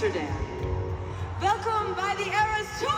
Amsterdam. Welkom bij the Eras Tour!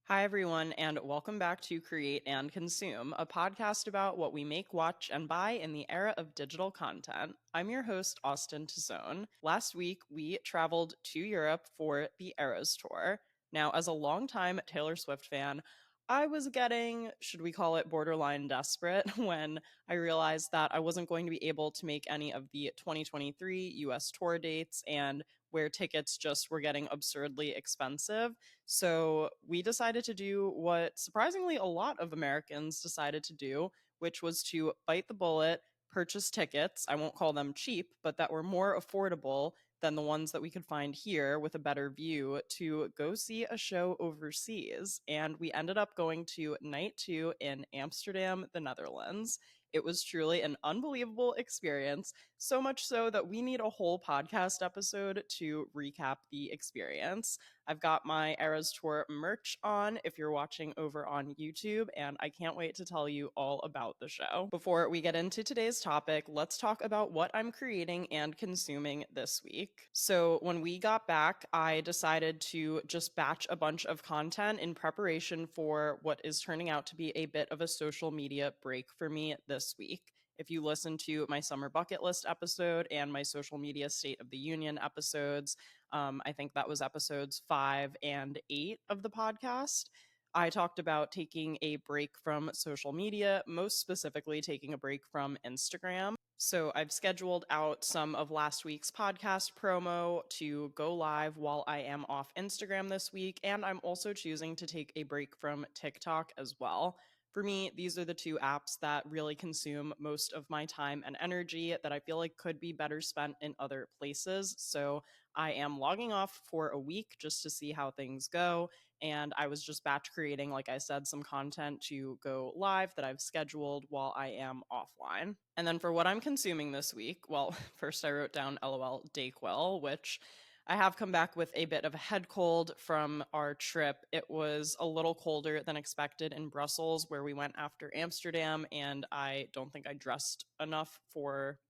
Hi, everyone, and welcome back to Create and Consume, a podcast about what we make, watch, and buy in the era of digital content. I'm your host, Austen Tosone. Last week, we traveled to Europe for the Eras Tour. Now, as a longtime Taylor Swift fan, I was getting, should we call it borderline desperate, when I realized that I wasn't going to be able to make any of the 2023 US tour dates and where tickets just were getting absurdly expensive. So we decided to do what surprisingly a lot of Americans decided to do, which was to bite the bullet, purchase tickets. I won't call them cheap, but that were more affordable than the ones that we could find here with a better view to go see a show overseas. And we ended up going to night 2 in Amsterdam, the Netherlands. It was truly an unbelievable experience, so much so that we need a whole podcast episode to recap the experience. I've got my Eras Tour merch on if you're watching over on YouTube, and I can't wait to tell you all about the show. Before we get into today's topic, let's talk about what I'm creating and consuming this week. So when we got back, I decided to just batch a bunch of content in preparation for what is turning out to be a bit of a social media break for me this week. If you listen to my summer bucket list episode and my social media state of the union episodes, I think that was episodes 5 and 8 of the podcast, I talked about taking a break from social media, most specifically taking a break from Instagram. So I've scheduled out some of last week's podcast promo to go live while I am off Instagram this week, and I'm also choosing to take a break from TikTok as well. For me, these are the two apps that really consume most of my time and energy that I feel like could be better spent in other places. So I am logging off for a week just to see how things go. And I was just batch creating, like I said, some content to go live that I've scheduled while I am offline. And then for what I'm consuming this week, well, first I wrote down LOL Dayquil, which I have come back with a bit of a head cold from our trip. It was a little colder than expected in Brussels, where we went after Amsterdam, and I don't think I dressed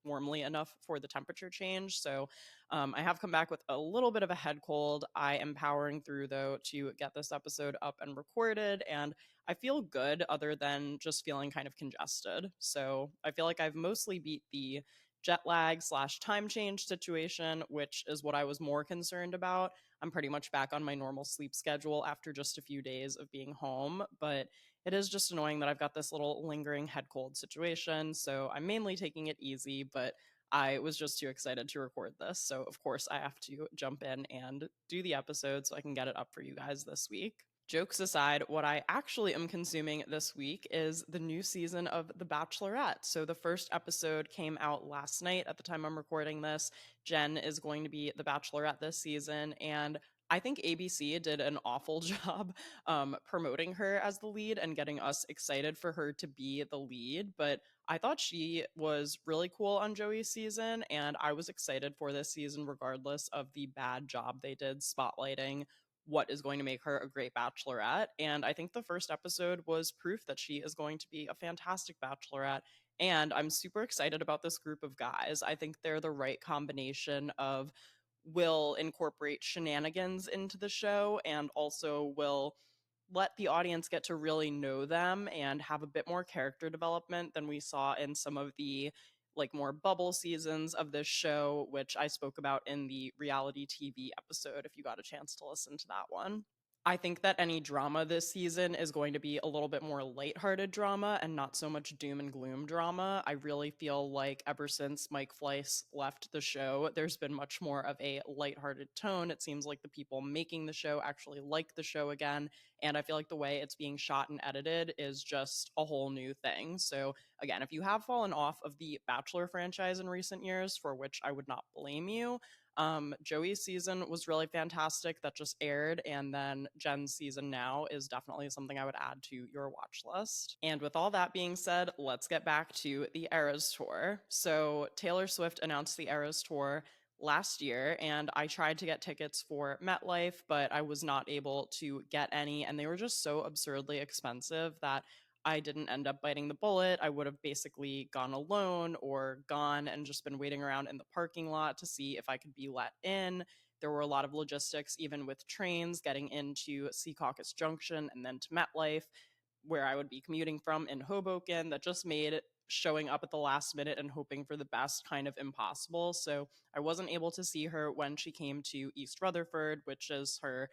warmly enough for the temperature change. So I have come back with a little bit of a head cold. I am powering through, though, to get this episode up and recorded, and I feel good other than just feeling kind of congested. So I feel like I've mostly beat the jet lag / time change situation, which is what I was more concerned about. I'm pretty much back on my normal sleep schedule after just a few days of being home, but it is just annoying that I've got this little lingering head cold situation. So I'm mainly taking it easy, but I was just too excited to record this. So of course I have to jump in and do the episode so I can get it up for you guys this week. Jokes aside, what I actually am consuming this week is the new season of The Bachelorette. So the first episode came out last night at the time I'm recording this. Jen is going to be the Bachelorette this season, and I think ABC did an awful job promoting her as the lead and getting us excited for her to be the lead. But I thought she was really cool on Joey's season, and I was excited for this season regardless of the bad job they did spotlighting what is going to make her a great bachelorette. And I think the first episode was proof that she is going to be a fantastic bachelorette. And I'm super excited about this group of guys. I think they're the right combination of will incorporate shenanigans into the show and also will let the audience get to really know them and have a bit more character development than we saw in some of the more bubble seasons of this show, which I spoke about in the reality TV episode if you got a chance to listen to that one. I think that any drama this season is going to be a little bit more lighthearted drama and not so much doom and gloom drama. I really feel like ever since Mike Fleiss left the show, there's been much more of a lighthearted tone. It seems like the people making the show actually like the show again, and I feel like the way it's being shot and edited is just a whole new thing. So again, if you have fallen off of the Bachelor franchise in recent years, for which I would not blame you, Joey's season was really fantastic that just aired, and then Jen's season now is definitely something I would add to your watch list. And with all that being said, let's get back to the Eras Tour. So Taylor Swift announced the Eras Tour last year, and I tried to get tickets for MetLife, but I was not able to get any, and they were just so absurdly expensive that I didn't end up biting the bullet. I would have basically gone alone or gone and just been waiting around in the parking lot to see if I could be let in. There were a lot of logistics, even with trains getting into Secaucus Junction and then to MetLife, where I would be commuting from in Hoboken, that just made showing up at the last minute and hoping for the best kind of impossible. So I wasn't able to see her when she came to East Rutherford, which is her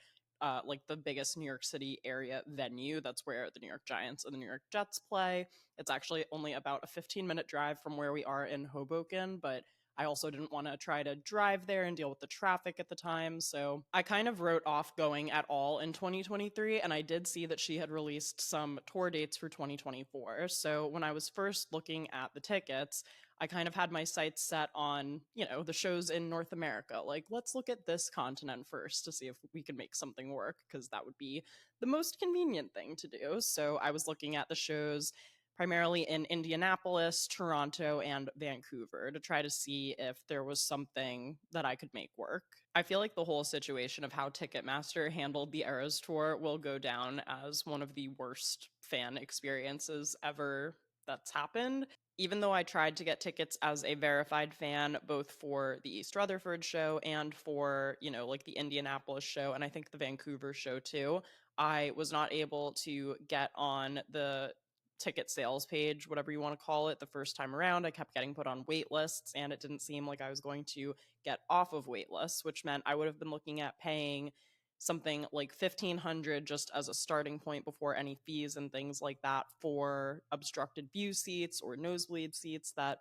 like the biggest New York City area venue. That's where the New York Giants and the New York Jets play. It's actually only about a 15-minute drive from where we are in Hoboken, but I also didn't want to try to drive there and deal with the traffic at the time. So I kind of wrote off going at all in 2023. And I did see that she had released some tour dates for 2024. So when I was first looking at the tickets, I kind of had my sights set on, the shows in North America. Like, let's look at this continent first to see if we can make something work, because that would be the most convenient thing to do. So I was looking at the shows primarily in Indianapolis, Toronto, and Vancouver to try to see if there was something that I could make work. I feel like the whole situation of how Ticketmaster handled the Eras Tour will go down as one of the worst fan experiences ever that's happened. Even though I tried to get tickets as a verified fan, both for the East Rutherford show and for, like the Indianapolis show, and I think the Vancouver show too, I was not able to get on the ticket sales page, whatever you want to call it, the first time around. I kept getting put on wait lists, and it didn't seem like I was going to get off of wait lists, which meant I would have been looking at paying something like 1,500 just as a starting point before any fees and things like that for obstructed view seats or nosebleed seats that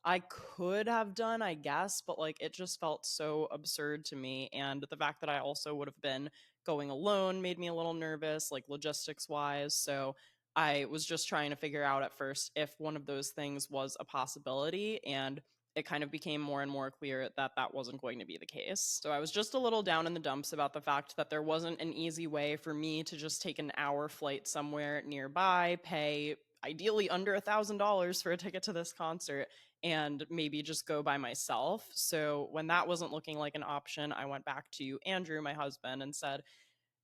I could have done, I guess, but like it just felt so absurd to me. And the fact that I also would have been going alone made me a little nervous, like logistics wise. So I was just trying to figure out at first if one of those things was a possibility. And it kind of became more and more clear that that wasn't going to be the case. So I was just a little down in the dumps about the fact that there wasn't an easy way for me to just take an hour flight somewhere nearby, pay ideally under $1,000 for a ticket to this concert, and maybe just go by myself. So when that wasn't looking like an option, I went back to Andrew, my husband, and said,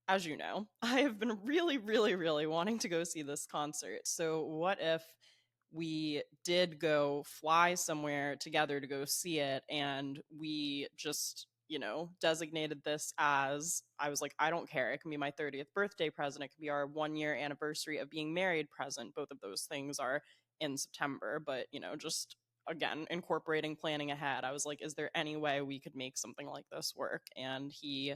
as you know, I have been really, really, really wanting to go see this concert. So what if we did go fly somewhere together to go see it, and we just, designated this as, I was like, I don't care. It can be my 30th birthday present. It can be our 1-year anniversary of being married present. Both of those things are in September, but, just again, incorporating planning ahead. I was like, is there any way we could make something like this work? And he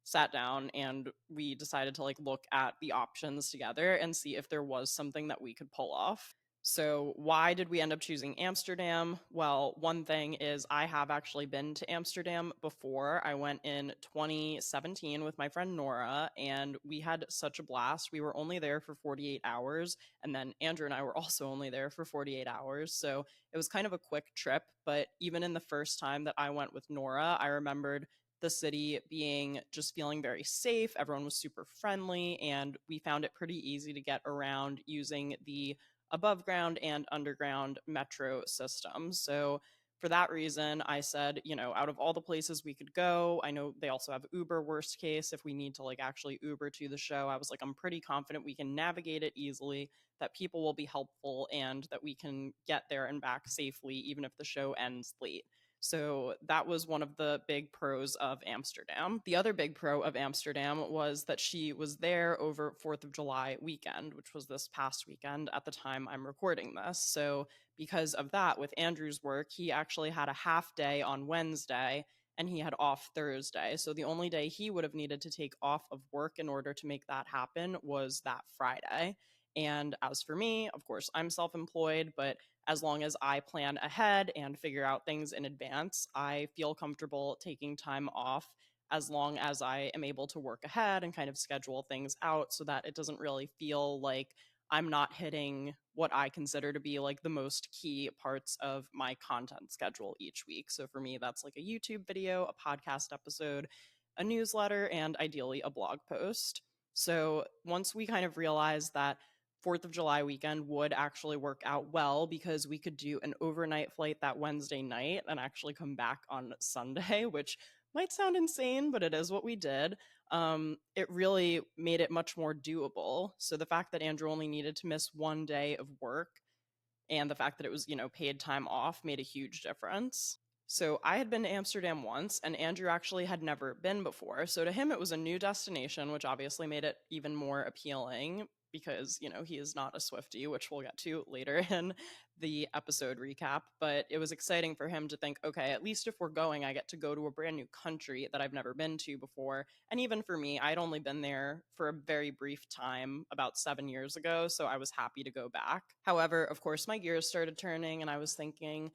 sat down and we decided to like look at the options together and see if there was something that we could pull off. So, why did we end up choosing Amsterdam? Well, one thing is I have actually been to Amsterdam before. I went in 2017 with my friend Nora, and we had such a blast. We were only there for 48 hours, and then Andrew and I were also only there for 48 hours. So, it was kind of a quick trip. But even in the first time that I went with Nora, I remembered the city being just feeling very safe. Everyone was super friendly, and we found it pretty easy to get around using the above ground and underground metro system. So for that reason, I said, out of all the places we could go, I know they also have Uber worst case if we need to like actually Uber to the show. I was like, I'm pretty confident we can navigate it easily, that people will be helpful, and that we can get there and back safely, even if the show ends late. So that was one of the big pros of Amsterdam. The other big pro of Amsterdam was that she was there over 4th of July weekend, which was this past weekend at the time I'm recording this. So because of that, with Andrew's work, he actually had a half day on Wednesday and he had off Thursday. So the only day he would have needed to take off of work in order to make that happen was that Friday. And as for me, of course, I'm self-employed, but as long as I plan ahead and figure out things in advance, I feel comfortable taking time off as long as I am able to work ahead and kind of schedule things out so that it doesn't really feel like I'm not hitting what I consider to be like the most key parts of my content schedule each week. So for me, that's like a YouTube video, a podcast episode, a newsletter, and ideally a blog post. So once we kind of realized that 4th of July weekend would actually work out well, because we could do an overnight flight that Wednesday night and actually come back on Sunday, which might sound insane, but it is what we did. it really made it much more doable. So the fact that Andrew only needed to miss 1 day of work and the fact that it was, paid time off made a huge difference. So I had been to Amsterdam once, and Andrew actually had never been before. So to him, it was a new destination, which obviously made it even more appealing because, he is not a Swiftie, which we'll get to later in the episode recap. But it was exciting for him to think, okay, at least if we're going, I get to go to a brand new country that I've never been to before. And even for me, I'd only been there for a very brief time about 7 years ago, so I was happy to go back. However, of course, my gears started turning, and I was thinking,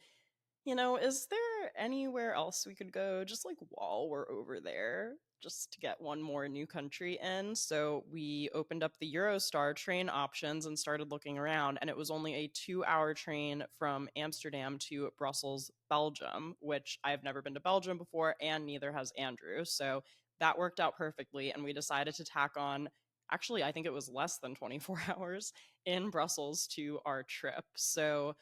is there anywhere else we could go just like while we're over there, just to get one more new country in? So we opened up the Eurostar train options and started looking around, and it was only a 2 hour train from Amsterdam to Brussels, Belgium, which I've never been to Belgium before, and neither has Andrew. So that worked out perfectly, and we decided to tack on. Actually, I think it was less than 24 hours in Brussels to our trip. So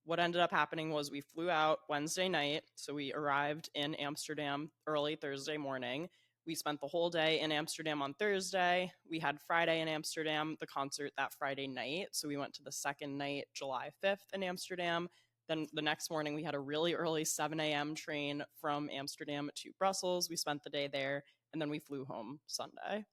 what ended up happening was we flew out Wednesday night. So we arrived in Amsterdam early Thursday morning. We spent the whole day in Amsterdam on Thursday. We had Friday in Amsterdam, the concert that Friday night. So we went to the second night, July 5th, in Amsterdam. Then the next morning, we had a really early 7 a.m. train from Amsterdam to Brussels. We spent the day there, and then we flew home Sunday.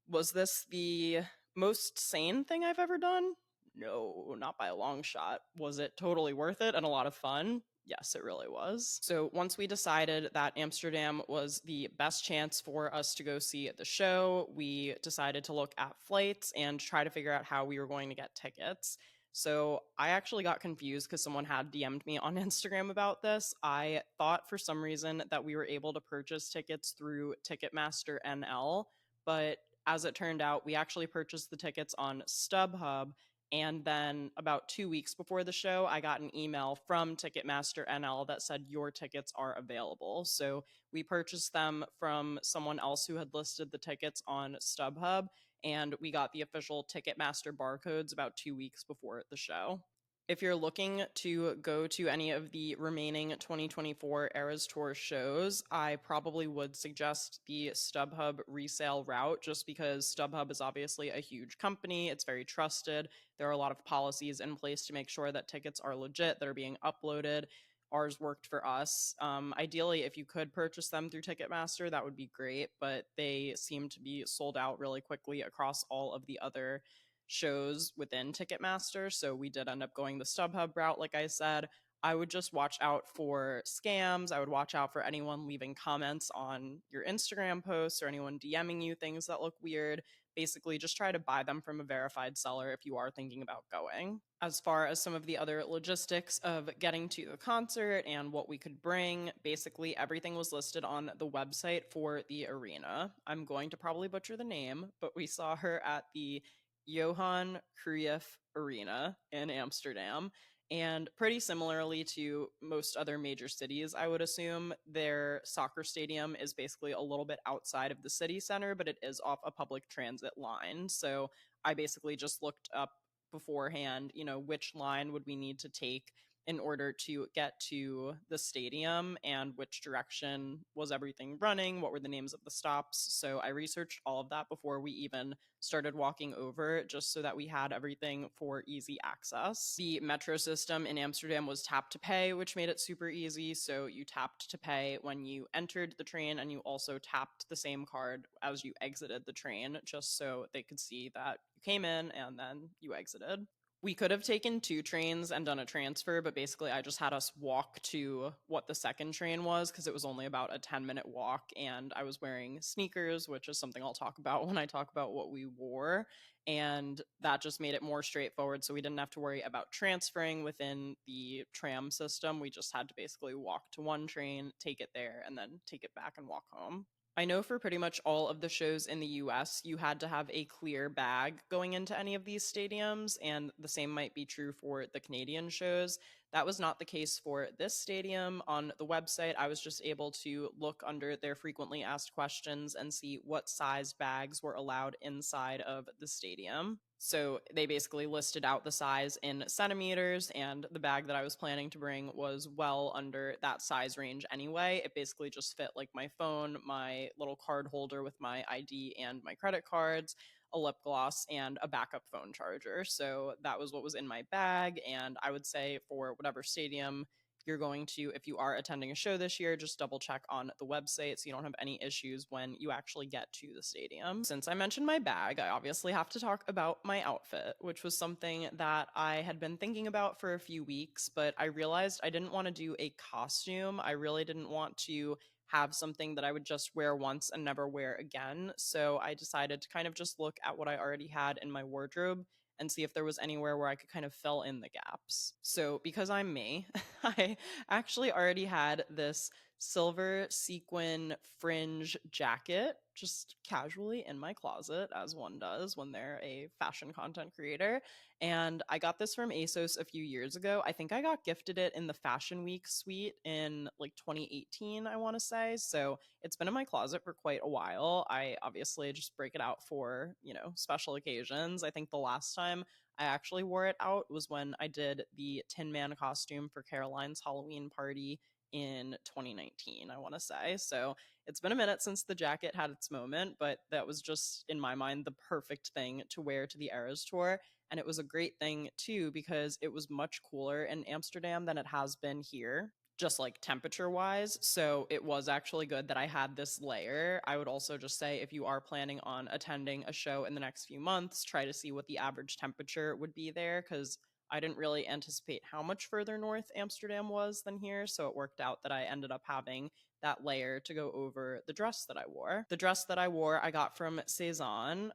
Was this the most sane thing I've ever done? No, not by a long shot. Was it totally worth it and a lot of fun? Yes, it really was. So once we decided that Amsterdam was the best chance for us to go see the show, we decided to look at flights and try to figure out how we were going to get tickets. So I actually got confused because someone had DM'd me on Instagram about this. I thought for some reason that we were able to purchase tickets through Ticketmaster NL, but as it turned out, we actually purchased the tickets on StubHub. And then about 2 weeks before the show, I got an email from Ticketmaster NL that said your tickets are available. So we purchased them from someone else who had listed the tickets on StubHub, and we got the official Ticketmaster barcodes about 2 weeks before the show. If you're looking to go to any of the remaining 2024 Eras Tour shows, I probably would suggest the StubHub resale route just because StubHub is obviously a huge company. It's very trusted. There are a lot of policies in place to make sure that tickets are legit, that are being uploaded. Ours worked for us. Ideally, if you could purchase them through Ticketmaster, that would be great, but they seem to be sold out really quickly across all of the other shows within Ticketmaster. So we did end up going the StubHub route, like I said. I would just watch out for scams. I would watch out for anyone leaving comments on your Instagram posts or anyone DMing you things that look weird. Basically, just try to buy them from a verified seller if you are thinking about going. As far as some of the other logistics of getting to the concert and what we could bring, basically everything was listed on the website for the arena. I'm going to probably butcher the name, but we saw her at the Johan Cruyff Arena in Amsterdam. And pretty similarly to most other major cities, I would assume, their soccer stadium is basically a little bit outside of the city center, but it is off a public transit line. So I basically just looked up beforehand, which line would we need to take in order to get to the stadium and which direction was everything running, what were the names of the stops. So I researched all of that before we even started walking over, just so that we had everything for easy access. The metro system in Amsterdam was tap to pay, which made it super easy. So you tapped to pay when you entered the train, and you also tapped the same card as you exited the train, just so they could see that you came in and then you exited. We could have taken two trains and done a transfer, but basically I just had us walk to what the second train was because it was only about a 10-minute walk, and I was wearing sneakers, which is something I'll talk about when I talk about what we wore, and that just made it more straightforward, so we didn't have to worry about transferring within the tram system. We just had to basically walk to one train, take it there, and then take it back and walk home. I know for pretty much all of the shows in the US, you had to have a clear bag going into any of these stadiums, and the same might be true for the Canadian shows. That was not the case for this stadium. On the website, I was just able to look under their frequently asked questions and see what size bags were allowed inside of the stadium. So they basically listed out the size in centimeters, and the bag that I was planning to bring was well under that size range anyway. It basically just fit like my phone, my little card holder with my ID and my credit cards, a lip gloss, and a backup phone charger. So that was what was in my bag. And I would say for whatever stadium you're going to, if you are attending a show this year, just double check on the website so you don't have any issues when you actually get to the stadium. Since I mentioned my bag, I obviously have to talk about my outfit, which was something that I had been thinking about for a few weeks, but I realized I didn't want to do a costume. I really didn't want to have something that I would just wear once and never wear again. So I decided to kind of just look at what I already had in my wardrobe and see if there was anywhere where I could kind of fill in the gaps. So, because I'm me, I actually already had this silver sequin fringe jacket just casually in my closet, as one does when they're a fashion content creator. And I got this from ASOS a few years ago. I think I got gifted it in the Fashion Week suite in like 2018, I want to say. So it's been in my closet for quite a while. I obviously just break it out for, special occasions. I think the last time I actually wore it out was when I did the Tin Man costume for Caroline's Halloween party in 2019, I want to say. So it's been a minute since the jacket had its moment, but that was just, in my mind, the perfect thing to wear to the Eras Tour. And it was a great thing, too, because it was much cooler in Amsterdam than it has been here, just like temperature wise. So it was actually good that I had this layer. I would also just say if you are planning on attending a show in the next few months, try to see what the average temperature would be there, because I didn't really anticipate how much further north Amsterdam was than here. So it worked out that I ended up having that layer to go over the dress that I wore. The dress that I wore, I got from Cezanne.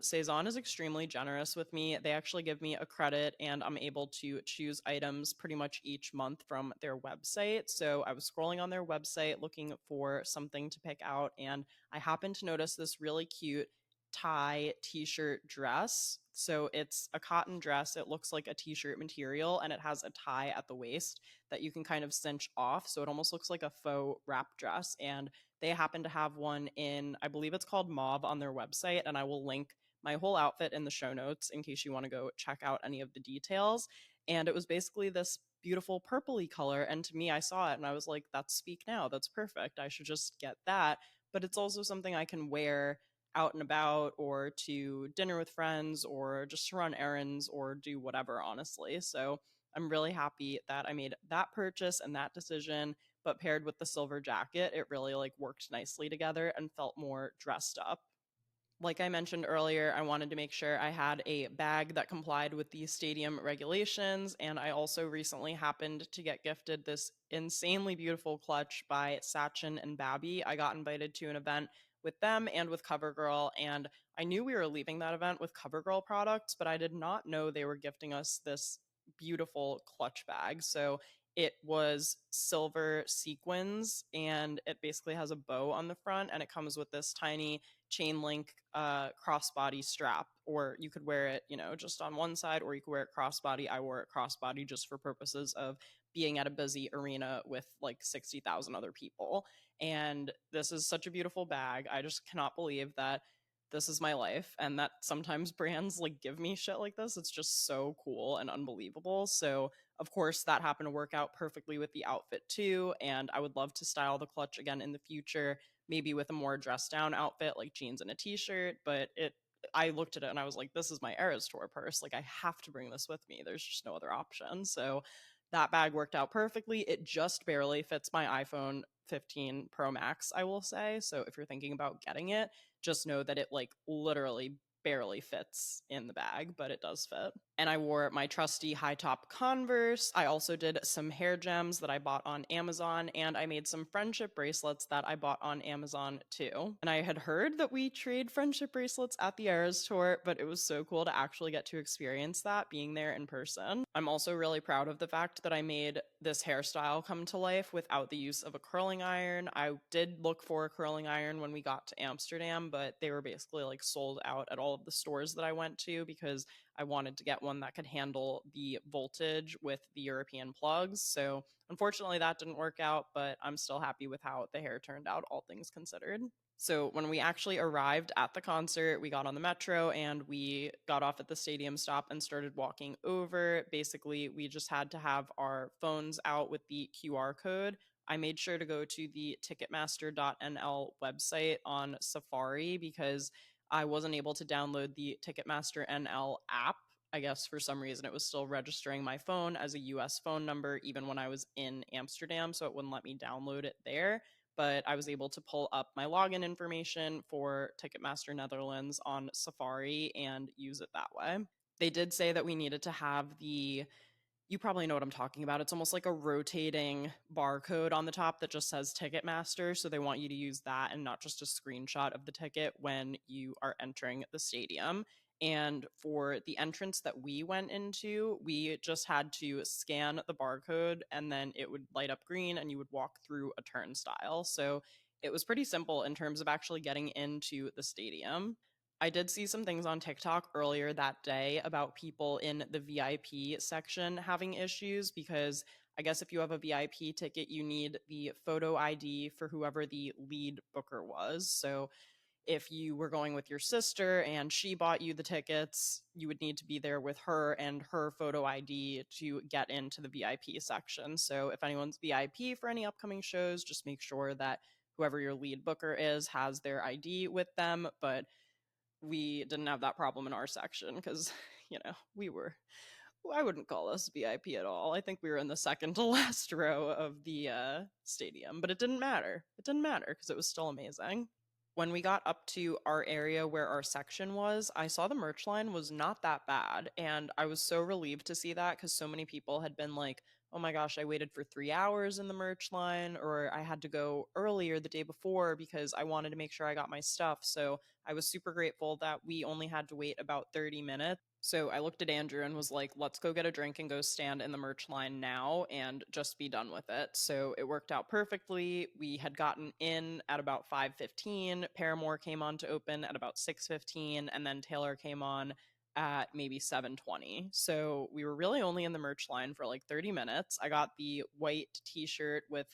Cezanne is extremely generous with me. They actually give me a credit, and I'm able to choose items pretty much each month from their website. So I was scrolling on their website looking for something to pick out, and I happened to notice this really cute tie t-shirt dress. So it's a cotton dress. It looks like a t-shirt material, and it has a tie at the waist that you can kind of cinch off. So it almost looks like a faux wrap dress. And they happen to have one in, I believe it's called Mauve on their website. And I will link my whole outfit in the show notes in case you want to go check out any of the details. And it was basically this beautiful purpley color. And to me, I saw it and I was like, that's Speak Now. That's perfect. I should just get that. But it's also something I can wear out and about, or to dinner with friends, or just to run errands, or do whatever, honestly. So I'm really happy that I made that purchase and that decision, but paired with the silver jacket, it really like worked nicely together and felt more dressed up. Like I mentioned earlier, I wanted to make sure I had a bag that complied with the stadium regulations, and I also recently happened to get gifted this insanely beautiful clutch by Sachin and Babby. I got invited to an event with them and with CoverGirl, and I knew we were leaving that event with CoverGirl products, but I did not know they were gifting us this beautiful clutch bag. So it was silver sequins, and it basically has a bow on the front, and it comes with this tiny chain link crossbody strap, or you could wear it, just on one side, or you could wear it crossbody. I wore it crossbody just for purposes of being at a busy arena with like 60,000 other people. And this is such a beautiful bag. I just cannot believe that this is my life, and that sometimes brands like give me shit like this. It's just so cool and unbelievable. So of course that happened to work out perfectly with the outfit too, and I would love to style the clutch again in the future, maybe with a more dressed down outfit like jeans and a t-shirt. But I looked at it and I was like, this is my Eras Tour purse. Like, I have to bring this with me. There's just no other option. So that bag worked out perfectly. It just barely fits my iPhone 15 Pro Max, I will say. So if you're thinking about getting it, just know that it like literally barely fits in the bag, but it does fit. And I wore my trusty high top Converse. I also did some hair gems that I bought on Amazon, and I made some friendship bracelets that I bought on Amazon too. And I had heard that we trade friendship bracelets at the Eras Tour, but it was so cool to actually get to experience that being there in person. I'm also really proud of the fact that I made this hairstyle come to life without the use of a curling iron. I did look for a curling iron when we got to Amsterdam, but they were basically like sold out at all of the stores that I went to, because I wanted to get one that could handle the voltage with the European plugs. So unfortunately that didn't work out, but I'm still happy with how the hair turned out, all things considered. So when we actually arrived at the concert, we got on the metro and we got off at the stadium stop and started walking over. Basically, we just had to have our phones out with the QR code. I made sure to go to the Ticketmaster.nl website on Safari because I wasn't able to download the Ticketmaster NL app. I guess for some reason it was still registering my phone as a US phone number even when I was in Amsterdam, so it wouldn't let me download it there. But I was able to pull up my login information for Ticketmaster Netherlands on Safari and use it that way. They did say that we needed to have you probably know what I'm talking about. It's almost like a rotating barcode on the top that just says Ticketmaster. So they want you to use that and not just a screenshot of the ticket when you are entering the stadium. And for the entrance that we went into, we just had to scan the barcode and then it would light up green and you would walk through a turnstile. So it was pretty simple in terms of actually getting into the stadium. I did see some things on TikTok earlier that day about people in the VIP section having issues because I guess if you have a VIP ticket, you need the photo ID for whoever the lead booker was. So if you were going with your sister and she bought you the tickets, you would need to be there with her and her photo ID to get into the VIP section. So if anyone's VIP for any upcoming shows, just make sure that whoever your lead booker is has their ID with them. But we didn't have that problem in our section because, we were, I wouldn't call us VIP at all. I think we were in the second to last row of the stadium, but it didn't matter. It didn't matter because it was still amazing. When we got up to our area where our section was, I saw the merch line was not that bad. And I was so relieved to see that because so many people had been like, oh my gosh, I waited for 3 hours in the merch line, or I had to go earlier the day before because I wanted to make sure I got my stuff. So I was super grateful that we only had to wait about 30 minutes. So I looked at Andrew and was like, let's go get a drink and go stand in the merch line now and just be done with it. So it worked out perfectly. We had gotten in at about 5:15. Paramore came on to open at about 6:15, and then Taylor came on at maybe 7:20. So we were really only in the merch line for like 30 minutes. I got the white t-shirt with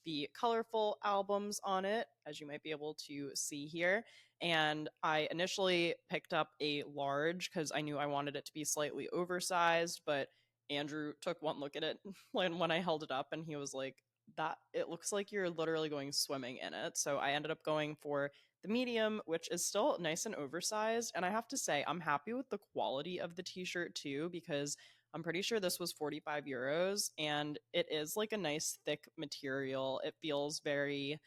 the colorful albums on it, as you might be able to see here. And I initially picked up a large because I knew I wanted it to be slightly oversized, but Andrew took one look at it when I held it up and he was like, that it looks like you're literally going swimming in it. So I ended up going for the medium, which is still nice and oversized. And I have to say, I'm happy with the quality of the t-shirt too, because I'm pretty sure this was 45 euros and it is like a nice thick material. It feels very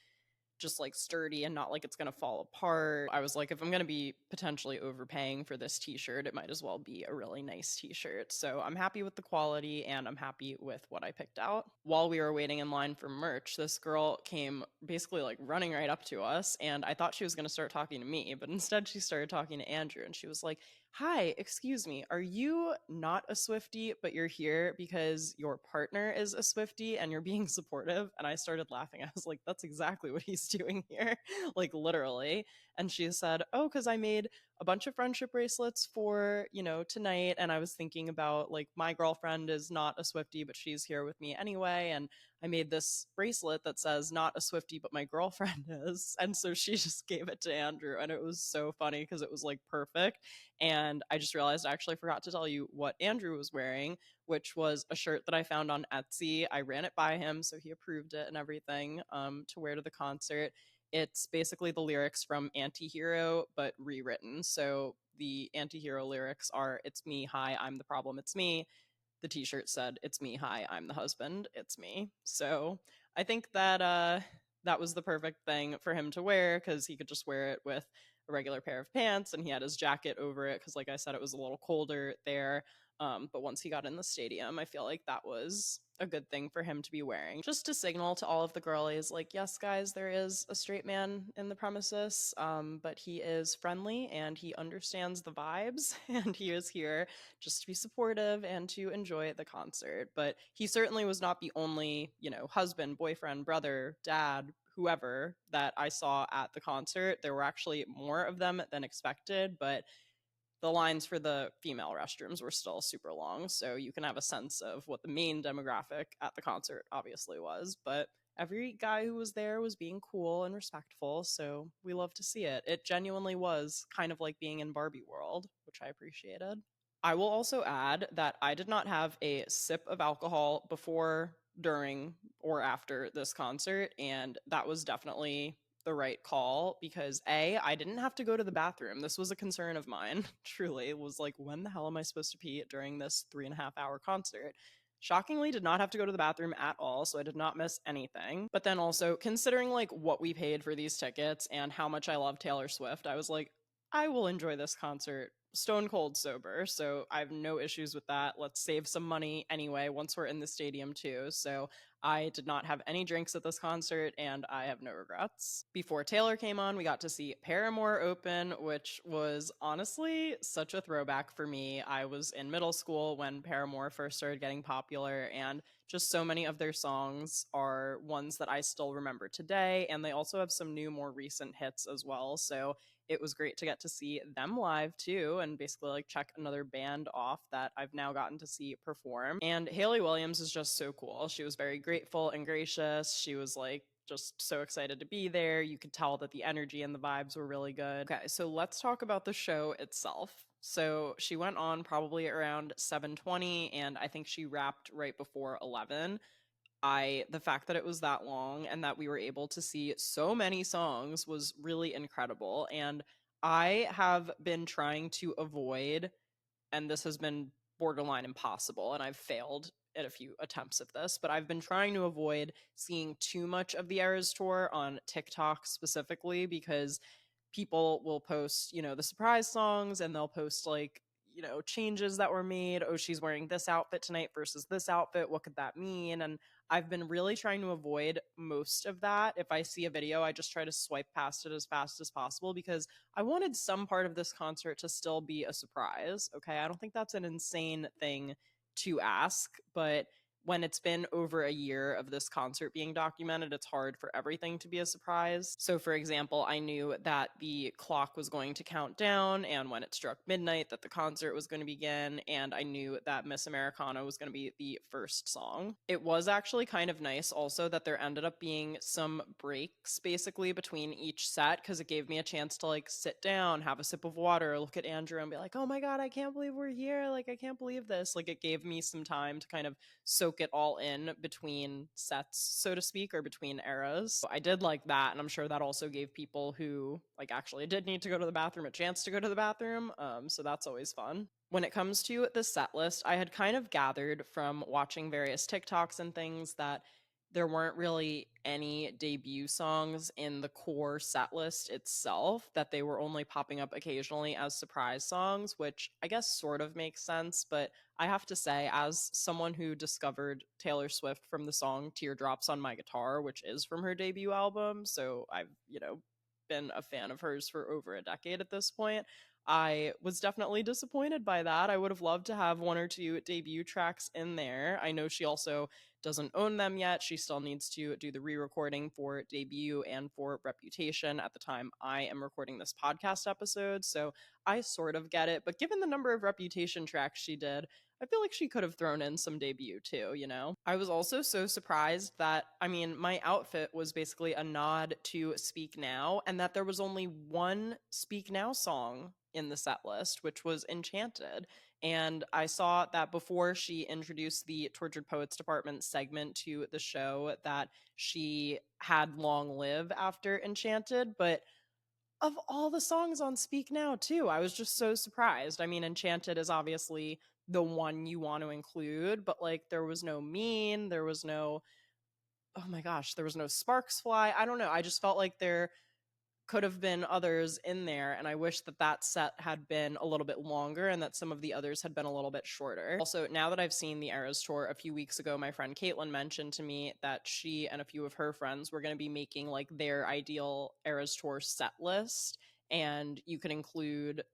just like sturdy and not like it's going to fall apart. I was like, if I'm going to be potentially overpaying for this t-shirt, it might as well be a really nice t-shirt. So I'm happy with the quality and I'm happy with what I picked out. While we were waiting in line for merch, this girl came basically like running right up to us and I thought she was going to start talking to me, but instead she started talking to Andrew and she was like, hi, excuse me, are you not a Swiftie, but you're here because your partner is a Swiftie and you're being supportive? And I started laughing. I was like, that's exactly what he's doing here, like literally. And she said, oh, because I made a bunch of friendship bracelets for, tonight. And I was thinking about like my girlfriend is not a Swiftie, but she's here with me anyway. And I made this bracelet that says not a Swiftie, but my girlfriend is. And so she just gave it to Andrew. And it was so funny because it was like perfect. And I just realized I actually forgot to tell you what Andrew was wearing, which was a shirt that I found on Etsy. I ran it by him, so he approved it and everything to wear to the concert. It's basically the lyrics from Antihero, but rewritten. So the Antihero lyrics are, it's me, hi, I'm the problem, it's me. The t-shirt said, it's me, hi, I'm the husband, it's me. So I think that that was the perfect thing for him to wear because he could just wear it with a regular pair of pants and he had his jacket over it because like I said it was a little colder there, but once he got in the stadium I feel like that was a good thing for him to be wearing, just to signal to all of the girlies like, yes guys, there is a straight man in the premises, but he is friendly and he understands the vibes and he is here just to be supportive and to enjoy the concert. But he certainly was not the only, husband, boyfriend, brother, dad, whoever that I saw at the concert. There were actually more of them than expected, but the lines for the female restrooms were still super long. So you can have a sense of what the main demographic at the concert obviously was. But every guy who was there was being cool and respectful, so we love to see it. It genuinely was kind of like being in Barbie world, which I appreciated. I will also add that I did not have a sip of alcohol before, during, or after this concert, and that was definitely the right call because I didn't have to go to the bathroom. This was a concern of mine. Truly, it was like, when the hell am I supposed to pee during this 3.5 hour concert? Shockingly, did not have to go to the bathroom at all, so I did not miss anything. But then also, considering like what we paid for these tickets and how much I love Taylor Swift, I was like, I will enjoy this concert stone cold sober, so I have no issues with that. Let's save some money anyway once we're in the stadium too. So I did not have any drinks at this concert and I have no regrets. Before Taylor came on, we got to see Paramore open, which was honestly such a throwback for me. I was in middle school when Paramore first started getting popular, and just so many of their songs are ones that I still remember today, and they also have some new, more recent hits as well. So it was great to get to see them live too, and basically like check another band off that I've now gotten to see perform. And Hayley Williams is just so cool. She was very grateful and gracious. She was like just so excited to be there. You could tell that the energy and the vibes were really good. Okay, so let's talk about the show itself. So she went on probably around 7:20, and I think she wrapped right before 11. The fact that it was that long and that we were able to see so many songs was really incredible. And I have been trying to avoid, and this has been borderline impossible, and I've failed at a few attempts of this, but I've been trying to avoid seeing too much of the Eras tour on TikTok specifically, because people will post, the surprise songs, and they'll post like, changes that were made. Oh, she's wearing this outfit tonight versus this outfit. What could that mean? And I've been really trying to avoid most of that. If I see a video, I just try to swipe past it as fast as possible because I wanted some part of this concert to still be a surprise. Okay. I don't think that's an insane thing to ask, but when it's been over a year of this concert being documented, it's hard for everything to be a surprise. So, for example, I knew that the clock was going to count down, and when it struck midnight, that the concert was going to begin, and I knew that Miss Americana was going to be the first song. It was actually kind of nice also that there ended up being some breaks basically between each set, because it gave me a chance to like sit down, have a sip of water, look at Andrew and be like, oh my God, I can't believe we're here. Like, I can't believe this. Like, it gave me some time to kind of soak it all in between sets, so to speak, or between eras. So I did like that, and I'm sure that also gave people who like actually did need to go to the bathroom a chance to go to the bathroom. So that's always fun. When it comes to the set list, I had kind of gathered from watching various TikToks and things that there weren't really any debut songs in the core set list itself, that they were only popping up occasionally as surprise songs, which I guess sort of makes sense. But I have to say, as someone who discovered Taylor Swift from the song Teardrops on My Guitar, which is from her debut album, so I've, been a fan of hers for over a decade at this point, I was definitely disappointed by that. I would have loved to have one or two debut tracks in there. I know she also doesn't own them yet. She still needs to do the re-recording for debut and for Reputation at the time I am recording this podcast episode, so I sort of get it. But given the number of Reputation tracks she did, I feel like she could have thrown in some debut too, I was also so surprised that, my outfit was basically a nod to Speak Now, and that there was only one Speak Now song in the set list, which was Enchanted. And I saw that before she introduced the Tortured Poets Department segment to the show, that she had Long Live after Enchanted, but of all the songs on Speak Now, too, I was just so surprised. Enchanted is obviously the one you want to include, but like there was no Mean, there was no, oh my gosh, there was no Sparks Fly. I don't know. I just felt like there could have been others in there, and I wish that that set had been a little bit longer and that some of the others had been a little bit shorter. Also, now that I've seen the Eras tour a few weeks ago, my friend Caitlin mentioned to me that she and a few of her friends were going to be making like their ideal Eras tour set list, and you could include,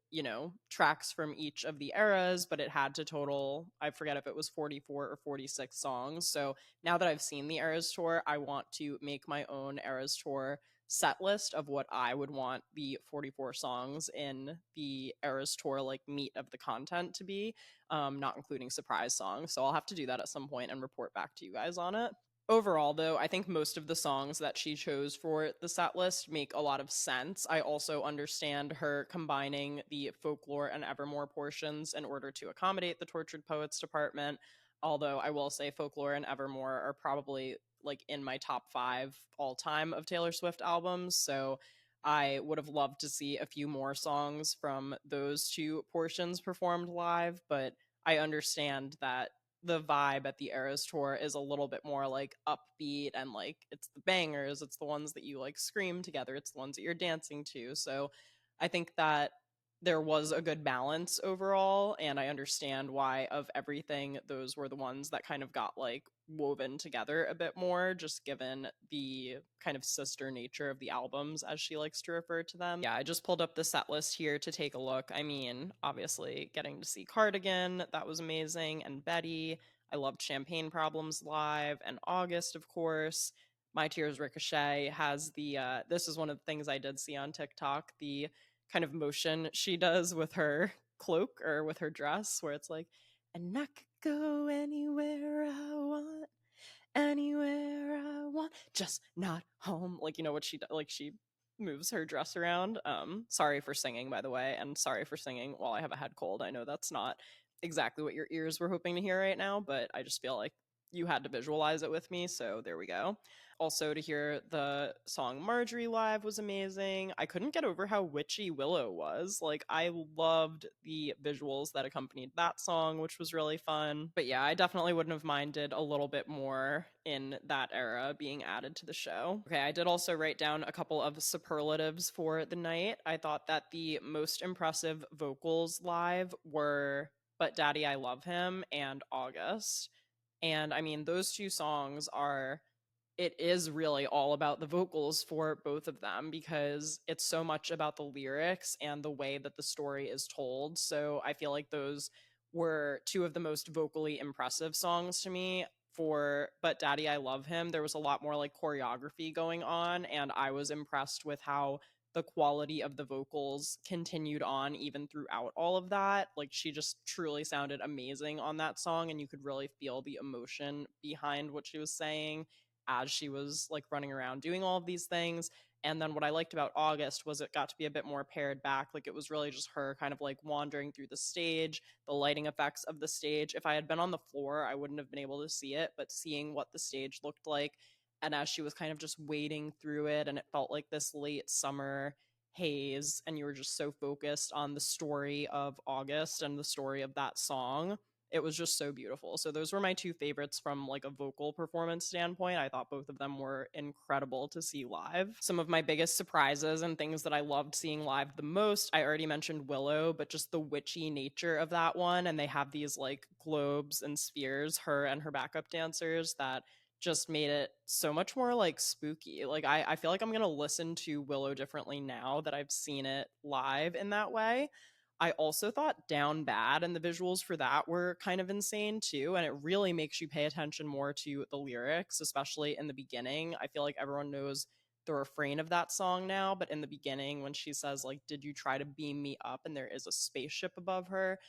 tracks from each of the eras, but it had to total, I forget if it was 44 or 46 songs. So now that I've seen the Eras tour, I want to make my own Eras tour set list of what I would want the 44 songs in the Eras tour like meat of the content to be, not including surprise songs. So I'll have to do that at some point and report back to you guys on it. Overall, though, I think most of the songs that she chose for the set list make a lot of sense. I also understand her combining the folklore and evermore portions in order to accommodate the Tortured Poets department. Although I will say folklore and evermore are probably like in my top 5 all time of Taylor Swift albums. So I would have loved to see a few more songs from those two portions performed live, but I understand that the vibe at the Eras tour is a little bit more like upbeat and like it's the bangers, it's the ones that you like scream together, it's the ones that you're dancing to. So I think that there was a good balance overall, and I understand why of everything those were the ones that kind of got like woven together a bit more, just given the kind of sister nature of the albums, as she likes to refer to them. Yeah, I just pulled up the set list here to take a look. I mean, obviously getting to see Cardigan, that was amazing, and Betty. I loved Champagne Problems live, and August, of course. My Tears Ricochet has the this is one of the things I did see on TikTok, the kind of motion she does with her cloak or with her dress, where it's like, and I could go anywhere I want, anywhere I want, just not home. Like, you know what she does? Like, she moves her dress around. Sorry for singing, by the way, and sorry for singing while I have a head cold. I know that's not exactly what your ears were hoping to hear right now, but I just feel like you had to visualize it with me, so there we go. Also, to hear the song Marjorie live was amazing. I couldn't get over how witchy Willow was. Like, I loved the visuals that accompanied that song, which was really fun. But yeah, I definitely wouldn't have minded a little bit more in that era being added to the show. Okay, I did also write down a couple of superlatives for the night. I thought that the most impressive vocals live were But Daddy, I Love Him and August. And I mean, those two songs are, it is really all about the vocals for both of them because it's so much about the lyrics and the way that the story is told. So I feel like those were two of the most vocally impressive songs to me. For But Daddy, I Love Him, there was a lot more like choreography going on, and I was impressed with how the quality of the vocals continued on even throughout all of that. Like, she just truly sounded amazing on that song, and you could really feel the emotion behind what she was saying as she was like running around doing all of these things. And then what I liked about August was it got to be a bit more pared back. Like, it was really just her kind of like wandering through the stage, the lighting effects of the stage. If I had been on the floor, I wouldn't have been able to see it, but seeing what the stage looked like, and as she was kind of just wading through it, and it felt like this late summer haze, and you were just so focused on the story of August and the story of that song, it was just so beautiful. So those were my two favorites from like a vocal performance standpoint. I thought both of them were incredible to see live. Some of my biggest surprises and things that I loved seeing live the most, I already mentioned Willow, but just the witchy nature of that one. And they have these like globes and spheres, her and her backup dancers, that just made it so much more like spooky. Like, I feel like I'm gonna listen to Willow differently now that I've seen it live in that way. I also thought Down Bad and the visuals for that were kind of insane too. And it really makes you pay attention more to the lyrics, especially in the beginning. I feel like everyone knows the refrain of that song now, but in the beginning, when she says, like, did you try to beam me up? And there is a spaceship above her,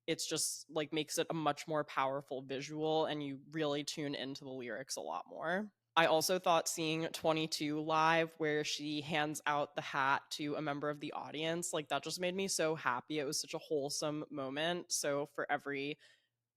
it's just like makes it a much more powerful visual, and you really tune into the lyrics a lot more. I also thought seeing 22 live, where she hands out the hat to a member of the audience, like that just made me so happy. It was such a wholesome moment. So for every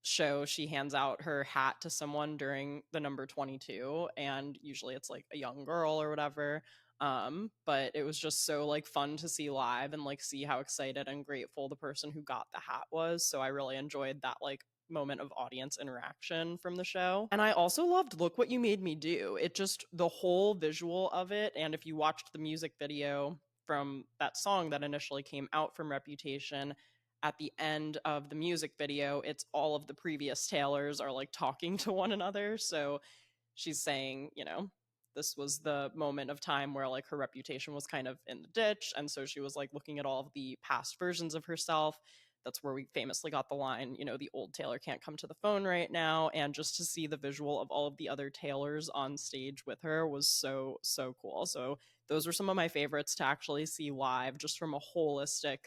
show, she hands out her hat to someone during the number 22, and usually it's like a young girl or whatever. But it was just so like fun to see live and like see how excited and grateful the person who got the hat was. So I really enjoyed that like moment of audience interaction from the show. And I also loved Look What You Made Me Do. It just, the whole visual of it, and if you watched the music video from that song that initially came out from Reputation, at the end of the music video, it's all of the previous Taylors are like talking to one another. So she's saying, you know, this was the moment of time where like her reputation was kind of in the ditch. And so she was like looking at all of the past versions of herself. That's where we famously got the line, you know, the old Taylor can't come to the phone right now. And just to see the visual of all of the other Taylors on stage with her was so, so cool. So those were some of my favorites to actually see live, just from a holistic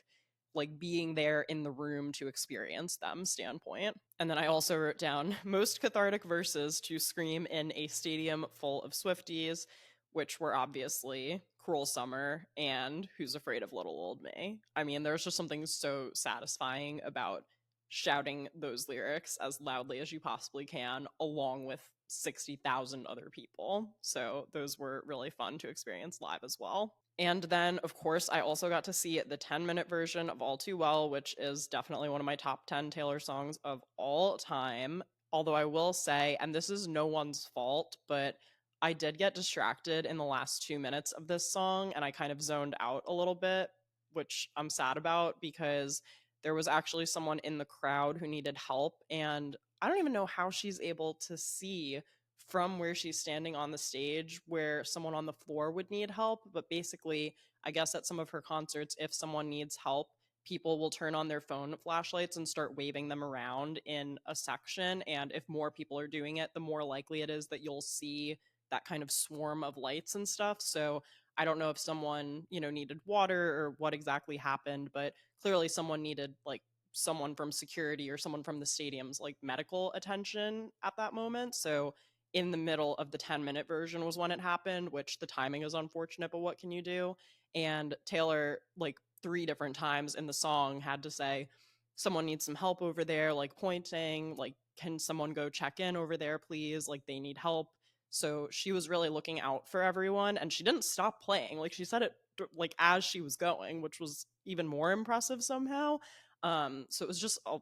like being there in the room to experience them standpoint. And then I also wrote down most cathartic verses to scream in a stadium full of Swifties, which were obviously Cruel Summer and Who's Afraid of Little Old Me. I mean, there's just something so satisfying about shouting those lyrics as loudly as you possibly can, along with 60,000 other people. So those were really fun to experience live as well. And then, of course, I also got to see the 10-minute version of All Too Well, which is definitely one of my top 10 Taylor songs of all time. Although I will say, and this is no one's fault, but I did get distracted in the last 2 minutes of this song and I kind of zoned out a little bit, which I'm sad about because there was actually someone in the crowd who needed help. And I don't even know how she's able to see from where she's standing on the stage where someone on the floor would need help. But basically, I guess at some of her concerts, if someone needs help, people will turn on their phone flashlights and start waving them around in a section. And if more people are doing it, the more likely it is that you'll see that kind of swarm of lights and stuff. So I don't know if someone, needed water or what exactly happened, but clearly someone needed like someone from security or someone from the stadium's like medical attention at that moment. So in the middle of the 10-minute version was when it happened, which the timing is unfortunate, but what can you do? And Taylor, like 3 different times in the song, had to say, someone needs some help over there, like pointing, like, can someone go check in over there, please? Like, they need help. So she was really looking out for everyone and she didn't stop playing. Like, she said it like as she was going, which was even more impressive somehow. So it was just, a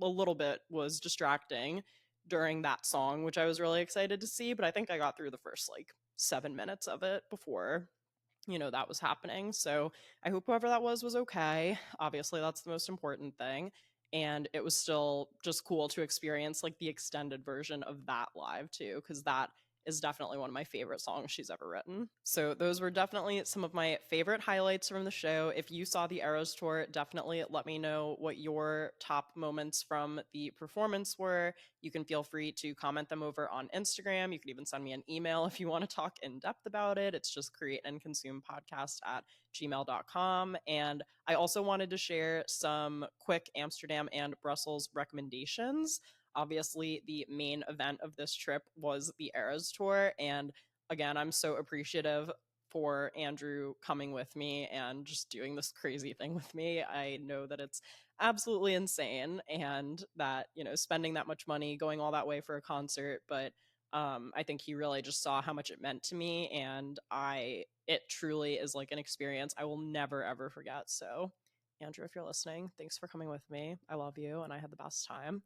little bit was distracting during that song, which I was really excited to see. But I think I got through the first like 7 minutes of it before that was happening. So I hope whoever that was okay. Obviously, that's the most important thing. And it was still just cool to experience like the extended version of that live too, because that is definitely one of my favorite songs she's ever written. So those were definitely some of my favorite highlights from the show. If you saw the Eras tour, definitely let me know what your top moments from the performance were. You can feel free to comment them over on Instagram. You can even send me an email if you want to talk in depth about it. It's just createandconsumepodcast@gmail.com. And I also wanted to share some quick Amsterdam and Brussels recommendations. Obviously, the main event of this trip was the Eras tour. And again, I'm so appreciative for Andrew coming with me and just doing this crazy thing with me. I know that it's absolutely insane and that, spending that much money, going all that way for a concert, but I think he really just saw how much it meant to me, and it truly is like an experience I will never ever forget. So Andrew, if you're listening, thanks for coming with me. I love you and I had the best time.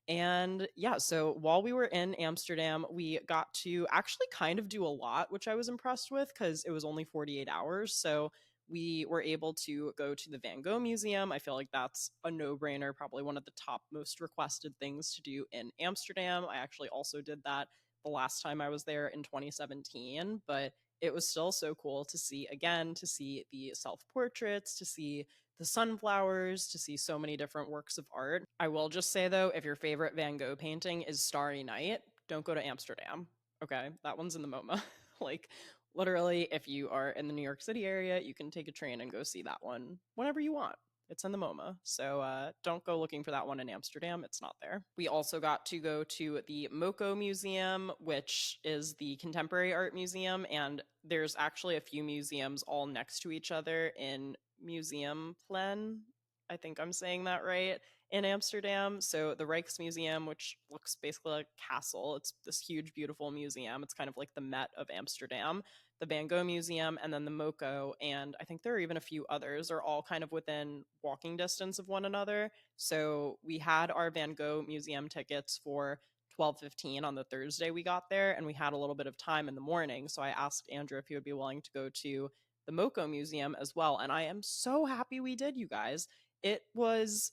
And yeah, so while we were in Amsterdam, we got to actually kind of do a lot, which I was impressed with because it was only 48 hours. So we were able to go to the Van Gogh Museum. I feel like that's a no brainer, probably one of the top most requested things to do in Amsterdam. I actually also did that the last time I was there in 2017, but it was still so cool to see again, to see the self portraits, to see the sunflowers, to see so many different works of art. I will just say though, if your favorite Van Gogh painting is Starry Night, don't go to Amsterdam. Okay, that one's in the MoMA. Like literally, if you are in the New York City area, you can take a train and go see that one whenever you want. It's in the MoMA. So don't go looking for that one in Amsterdam. It's not there. We also got to go to the MoCo Museum, which is the contemporary art museum. And there's actually a few museums all next to each other in Museum Plan. I think I'm saying that right, in Amsterdam. So the Rijksmuseum, which looks basically like a castle, it's this huge, beautiful museum. It's kind of like the Met of Amsterdam. The Van Gogh Museum, and then the MoCo, and I think there are even a few others, are all kind of within walking distance of one another. So we had our Van Gogh Museum tickets for 12:15 on the Thursday we got there, and we had a little bit of time in the morning. So I asked Andrew if he would be willing to go to the MoCo Museum as well. And I am so happy we did, you guys. It was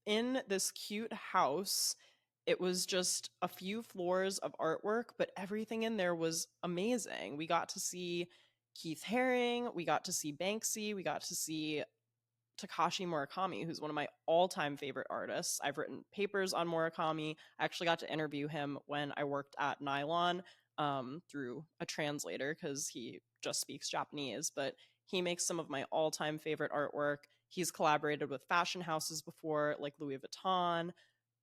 in this cute house. It was just a few floors of artwork, but everything in there was amazing. We got to see Keith Haring, we got to see Banksy, we got to see Takashi Murakami, who's one of my all-time favorite artists. I've written papers on Murakami. I actually got to interview him when I worked at Nylon through a translator because he just speaks Japanese, but he makes some of my all-time favorite artwork. He's collaborated with fashion houses before, like Louis Vuitton,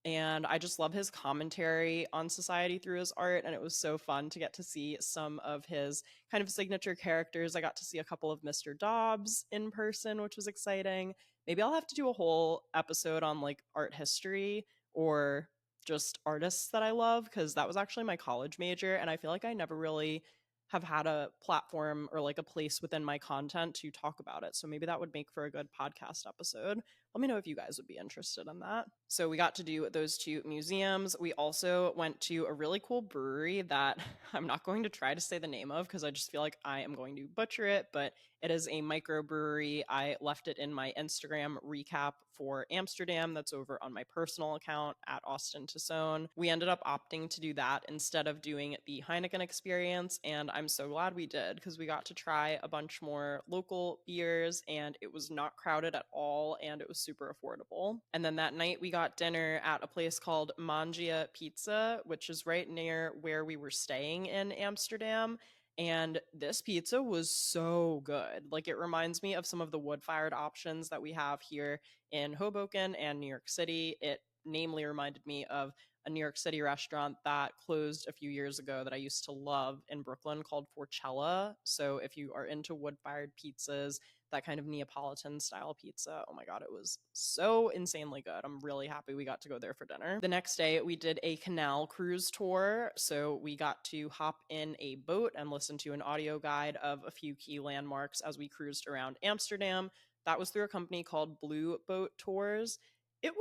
and I just love his commentary on society through his art. And it was so fun to get to see some of his kind of signature characters. I got to see a couple of Mr. Dobbs in person, which was exciting. Maybe I'll have to do a whole episode on like art history or just artists that I love, because that was actually my college major. And I feel like I never really have had a platform or like a place within my content to talk about it. So maybe that would make for a good podcast episode. Let me know if you guys would be interested in that. So we got to do those two museums. We also went to a really cool brewery that I'm not going to try to say the name of because I just feel like I am going to butcher it, but it is a microbrewery. I left it in my Instagram recap for Amsterdam. That's over on my personal account at Austen Tosone. We ended up opting to do that instead of doing the Heineken experience, and I'm so glad we did because we got to try a bunch more local beers, and it was not crowded at all, and it was super affordable. And then that night we got dinner at a place called Mangia Pizza, which is right near where we were staying in Amsterdam. And this pizza was so good. Like, it reminds me of some of the wood-fired options that we have here in Hoboken and New York City. It namely reminded me of a New York City restaurant that closed a few years ago that I used to love in Brooklyn called Forcella. So if you are into wood-fired pizzas, that kind of Neapolitan style pizza, oh my god, it was so insanely good. I'm really happy we got to go there for dinner. The next day we did a canal cruise tour, so we got to hop in a boat and listen to an audio guide of a few key landmarks as we cruised around Amsterdam. That was through a company called Blue Boat Tours. It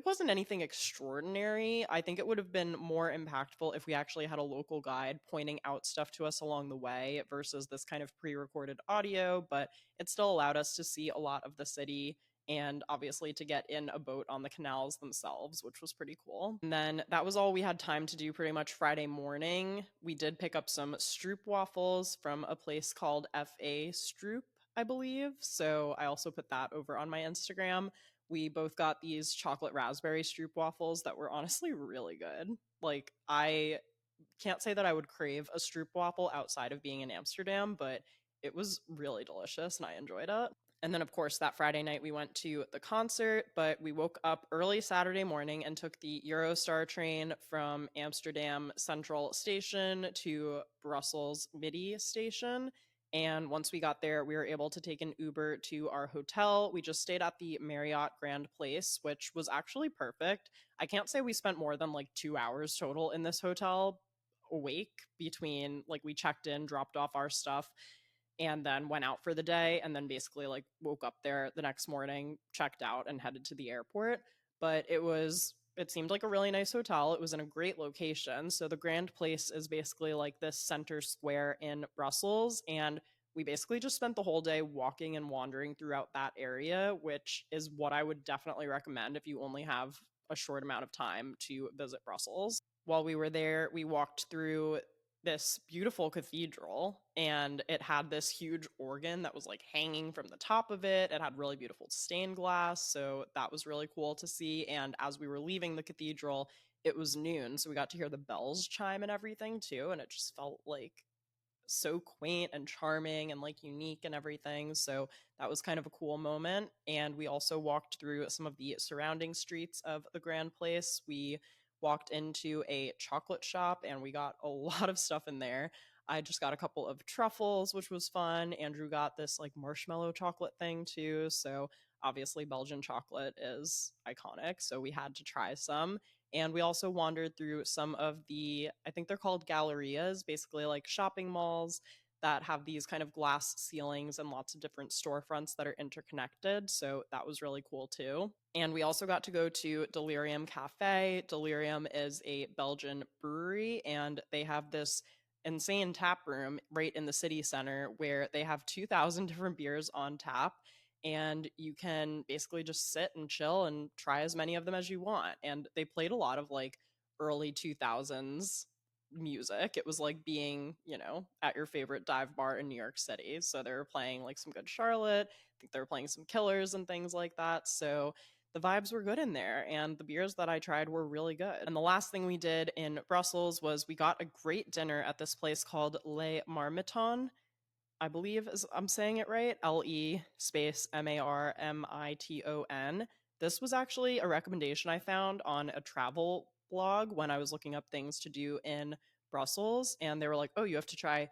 wasn't anything extraordinary. I think it would have been more impactful if we actually had a local guide pointing out stuff to us along the way versus this kind of pre-recorded audio, but it still allowed us to see a lot of the city and obviously to get in a boat on the canals themselves, which was pretty cool. And then that was all we had time to do pretty much Friday morning. We did pick up some Stroop waffles from a place called F.A. Stroop, I believe. So I also put that over on my Instagram. We both got these chocolate raspberry Stroop waffles that were honestly really good. Like, I can't say that I would crave a Stroop waffle outside of being in Amsterdam, but it was really delicious and I enjoyed it. And then, of course, that Friday night we went to the concert, but we woke up early Saturday morning and took the Eurostar train from Amsterdam Central Station to Brussels Midi Station. And once we got there, we were able to take an Uber to our hotel. We just stayed at the Marriott Grand Place, which was actually perfect. I can't say we spent more than like 2 hours total in this hotel awake between like we checked in, dropped off our stuff, and then went out for the day, and then basically like woke up there the next morning, checked out, and headed to the airport. But it seemed like a really nice hotel. It was in a great location. So the Grand Place is basically like this center square in Brussels, and we basically just spent the whole day walking and wandering throughout that area, which is what I would definitely recommend if you only have a short amount of time to visit Brussels. While we were there, we walked through this beautiful cathedral, and it had this huge organ that was like hanging from the top of it. It had really beautiful stained glass, so that was really cool to see. And as we were leaving the cathedral, it was noon, so we got to hear the bells chime and everything too, and it just felt like so quaint and charming and like unique and everything. So that was kind of a cool moment. And we also walked through some of the surrounding streets of the Grand Place. We walked into a chocolate shop and we got a lot of stuff in there. I just got a couple of truffles, which was fun. Andrew got this like marshmallow chocolate thing too. So obviously Belgian chocolate is iconic, so we had to try some. And we also wandered through some of the, I think they're called gallerias, basically like shopping malls that have these kind of glass ceilings and lots of different storefronts that are interconnected. So that was really cool too. And we also got to go to Delirium Cafe. Delirium is a Belgian brewery, and they have this insane tap room right in the city center where they have 2,000 different beers on tap, and you can basically just sit and chill and try as many of them as you want. And they played a lot of like early 2000s music. It was like being, at your favorite dive bar in New York City. So they were playing like some good Charlotte. I think they were playing some Killers and things like that. So the vibes were good in there, and the beers that I tried were really good. And the last thing we did in Brussels was we got a great dinner at this place called Les Marmitons. I believe I'm saying it right, LE space MARMITON. This was actually a recommendation I found on a travel blog when I was looking up things to do in Brussels. And they were like, oh, you have to try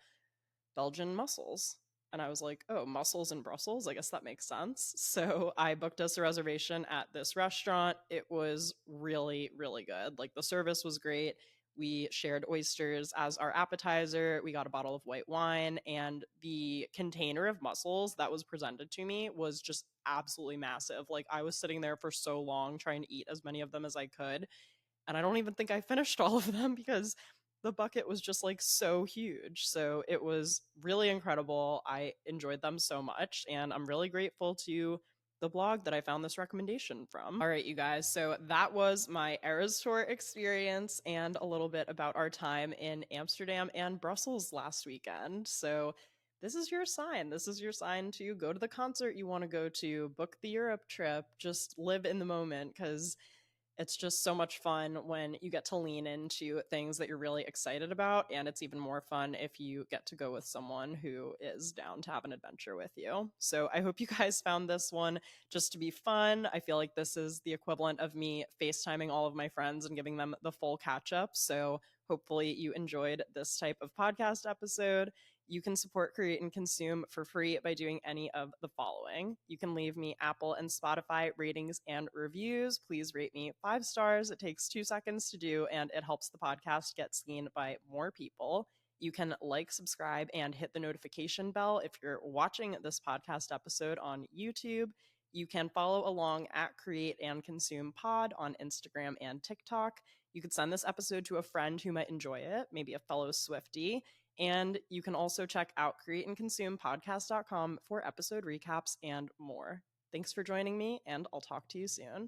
Belgian mussels. And I was like, oh, mussels in Brussels? I guess that makes sense. So I booked us a reservation at this restaurant. It was really, really good. Like the service was great. We shared oysters as our appetizer. We got a bottle of white wine, and the container of mussels that was presented to me was just absolutely massive. Like I was sitting there for so long trying to eat as many of them as I could. And I don't even think I finished all of them because the bucket was just like so huge. So it was really incredible. I enjoyed them so much, and I'm really grateful to the blog that I found this recommendation from. All right, you guys. So that was my Eras Tour experience and a little bit about our time in Amsterdam and Brussels last weekend. So this is your sign. This is your sign to go to the concert you want to go to, book the Europe trip, just live in the moment, because it's just so much fun when you get to lean into things that you're really excited about. And it's even more fun if you get to go with someone who is down to have an adventure with you. So I hope you guys found this one just to be fun. I feel like this is the equivalent of me FaceTiming all of my friends and giving them the full catch up. So hopefully you enjoyed this type of podcast episode. You can support Create and Consume for free by doing any of the following. You can leave me Apple and Spotify ratings and reviews. Please rate me 5 stars. It takes 2 seconds to do, and it helps the podcast get seen by more people. You can like, subscribe, and hit the notification bell if you're watching this podcast episode on YouTube. You can follow along at Create and Consume Pod on Instagram and TikTok. You could send this episode to a friend who might enjoy it, maybe a fellow Swiftie. And you can also check out createandconsumepodcast.com for episode recaps and more. Thanks for joining me, and I'll talk to you soon.